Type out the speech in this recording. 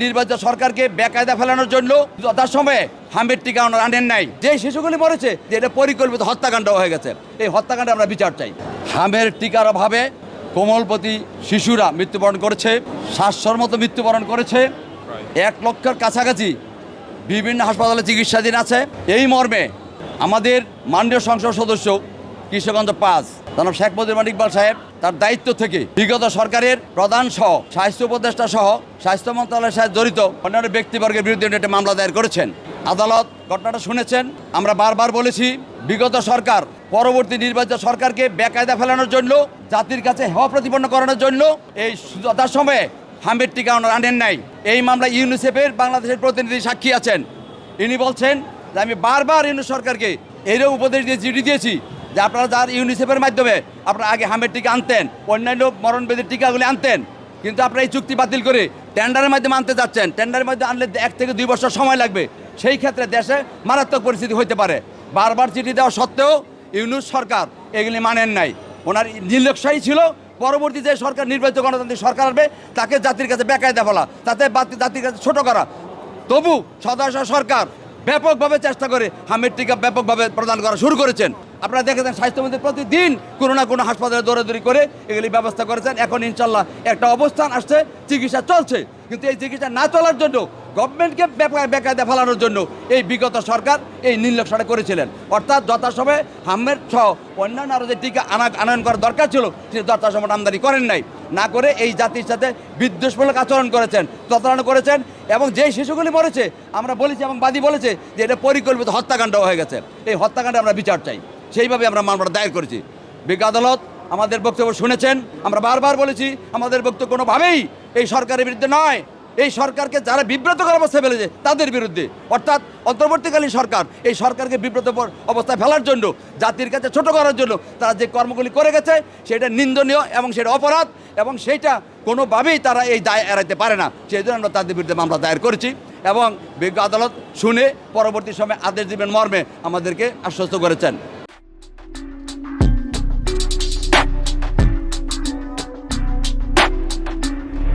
নির্বাচিত সরকারকে বেকায়দা ফেলানোর জন্য যথাসময়ে হামের টিকা আনেন নাই। যে শিশুগুলি মরেছে যে এটা পরিকল্পিত হত্যাকাণ্ড হয়ে গেছে, এই হত্যাকাণ্ডে আমরা বিচার চাই। হামের টিকার অভাবে কোমলপতি শিশুরা মৃত্যুবরণ করেছে, 700-র মতো মৃত্যুবরণ করেছে, 1 লক্ষের কাছাকাছি বিভিন্ন হাসপাতালে চিকিৎসাধীন আছে। এই মর্মে আমাদের মাননীয় সংসদ সদস্য কিশোরগঞ্জ 5 জনাব শেখ মুজিবুর ইকবাল সাহেব তার দায়িত্ব থেকে বিগত সরকারের প্রধান সহ স্বাস্থ্য উপদেষ্টা সহ স্বাস্থ্য মন্ত্রণালয়ের সাথে জড়িত অন্যান্য ব্যক্তিবর্গের বিরুদ্ধে একটা মামলা দায়ের করেছেন। আদালত ঘটনাটা শুনেছেন। আমরা বারবার বলেছি বিগত সরকার পরবর্তী নির্বাচিত সরকারকে বেকায়দা ফেলানোর জন্য, জাতির কাছে হেওয়া প্রতিপন্ন করানোর জন্য এই যথাসময়ে হামের টিকা আনেন নাই। এই মামলা ইউনিসেফের বাংলাদেশের প্রতিনিধি সাক্ষী আছেন। ইনি বলছেন যে আমি বারবার ইউনিস সরকারকে এরও উপদেশ দিয়ে চিঠি দিয়েছি যে আপনারা যার ইউনিসেফের মাধ্যমে আপনারা আগে হামের টিকা আনতেন, অন্যান্য মরণব্যাধির টিকাগুলি আনতেন, কিন্তু আপনারা এই চুক্তি বাতিল করে টেন্ডারের মাধ্যমে আনতে যাচ্ছেন। টেন্ডারের মধ্যে আনলে 1 থেকে 2 বছর সময় লাগবে। সেই ক্ষেত্রে দেশে মারাত্মক পরিস্থিতি হতে পারে। বারবার চিঠি দেওয়া সত্ত্বেও ইউনিস সরকার এগুলি মানেন নাই। ওনার নির্লক্ষ্যই ছিল পরবর্তী যে সরকার নির্বাচিত গণতান্ত্রিক সরকার আসবে তাকে জাতির কাছে বেকায়দা ফেলা, তাতে জাতির কাছে ছোট করা। তবু সদস্য সরকার ব্যাপকভাবে চেষ্টা করে হামের টিকা ব্যাপকভাবে প্রদান করা শুরু করেছেন। আপনারা দেখেছেন স্বাস্থ্যমন্ত্রী প্রতিদিন কোনো না কোনো হাসপাতালে দৌড়াদৌড়ি করে এগুলি ব্যবস্থা করেছেন। এখন ইনশাল্লাহ একটা অবস্থান আসছে, চিকিৎসা চলছে। কিন্তু এই চিকিৎসা না চলার জন্য গভর্নমেন্টকে বেকায়দা ফেলানোর জন্য এই বিগত সরকার এই নির্লক্ষ্যটা করেছিলেন। অর্থাৎ যথাসময়ে হামের সহ অন্যান্য আরও যে টিকা আনয়ন করার দরকার ছিল সে যথাসময় আমদানি করেন নাই, না করে এই জাতির সাথে বিদ্বেষমূলক আচরণ করেছেন, প্রতারণা করেছেন। এবং যেই শিশুগুলি মরেছে আমরা বলেছি এবং বাদী বলেছে যে এটা পরিকল্পিত হত্যাকাণ্ড হয়ে গেছে। এই হত্যাকাণ্ডে আমরা বিচার চাই। সেইভাবে আমরা মামলাটা দায়ের করেছি। বিজ্ঞ আদালত আমাদের বক্তব্য শুনেছেন। আমরা বারবার বলেছি আমাদের বক্তব্য কোনোভাবেই এই সরকারের বিরুদ্ধে নয়। এই সরকারকে যারা বিব্রতকর অবস্থায় ফেলেছে তাদের বিরুদ্ধে, অর্থাৎ অন্তর্বর্তীকালীন সরকার এই সরকারকে বিব্রত অবস্থায় ফেলার জন্য, জাতির কাছে ছোট করার জন্য তারা যে কর্মগুলি করে গেছে সেটা নিন্দনীয় এবং সেটা অপরাধ, এবং সেইটা কোনোভাবেই তারা এই দায় এড়াইতে পারে না। সেই জন্য আমরা তাদের বিরুদ্ধে মামলা দায়ের করেছি এবং বিজ্ঞ আদালত শুনে পরবর্তী সময়ে আদেশ দিবেন মর্মে আমাদেরকে আশ্বস্ত করেছেন।